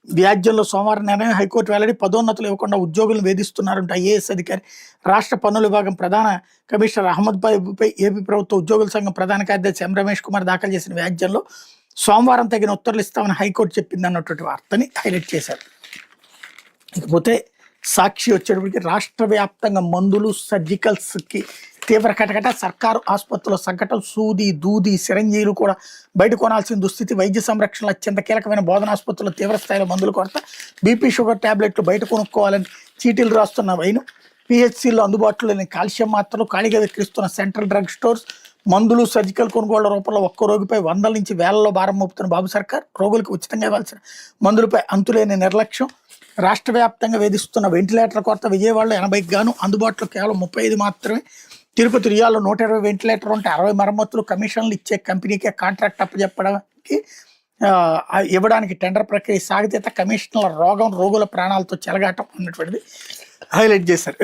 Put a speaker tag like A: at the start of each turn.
A: వ్యాజ్యంలో సోమవారం నిర్ణయం హైకోర్టు వెల్లడి. పదోన్నతులు ఇవ్వకుండా ఉద్యోగులను వేధిస్తున్నారంటే ఐఏఎస్ అధికారి. రాష్ట్ర పన్నుల విభాగం ప్రధాన కమిషనర్ అహ్మద్ బాబుపై ఏపీ ప్రభుత్వ ఉద్యోగుల సంఘం ప్రధాన కార్యదర్శి ఎం రమేష్ కుమార్ దాఖలు చేసిన వ్యాజ్యంలో సోమవారం తగిన ఉత్తర్వులు ఇస్తామని హైకోర్టు చెప్పింది అన్నటువంటి వార్తని హైలైట్ చేశారు. ఇకపోతే సాక్షి వచ్చేటప్పటికి రాష్ట్ర వ్యాప్తంగా మందులు సర్జికల్స్కి తీవ్ర కటకట. సర్కారు ఆసుపత్రుల సంకటం. సూది దూది సిరంజీలు కూడా బయట కొనాల్సిన దుస్థితి. వైద్య సంరక్షణలో అత్యంత కీలకమైన బోధన ఆసుపత్రుల్లో తీవ్ర స్థాయిలో మందుల కొరత. బీపీ షుగర్ ట్యాబ్లెట్లు బయట కొనుక్కోవాలని చీటీలు రాస్తున్న వైను. పిహెచ్సిలో అందుబాటులో లేని కాల్షియం మాత్రలు ఖాళీగా విక్రిస్తున్న సెంట్రల్ డ్రగ్ స్టోర్స్. మందులు సర్జికల్ కొనుగోళ్ల రూపంలో ఒక్కో రోగిపై వందల నుంచి వేలలో భారం మోపుతున్న బాబు సర్కార్. రోగులకు ఉచితంగా ఇవ్వాల్సిన మందులపై అంతులేని నిర్లక్ష్యం. రాష్ట్ర వ్యాప్తంగా వేధిస్తున్న వెంటిలేటర్ కొరత. విజయవాడలో 80కి గాను అందుబాటులో కేవలం 35 మాత్రమే. తిరుపతి రియాలో 120 వెంటిలేటర్ ఉంటే 60 మరమ్మతులు. కమిషన్లు ఇచ్చే కంపెనీకే కాంట్రాక్ట్ అప్పచెప్పడానికి ఇవ్వడానికి టెండర్ ప్రక్రియ సాగితే కమిషన్ల రోగుల ప్రాణాలతో చెలగాటం అన్నటువంటిది హైలైట్ చేశారు.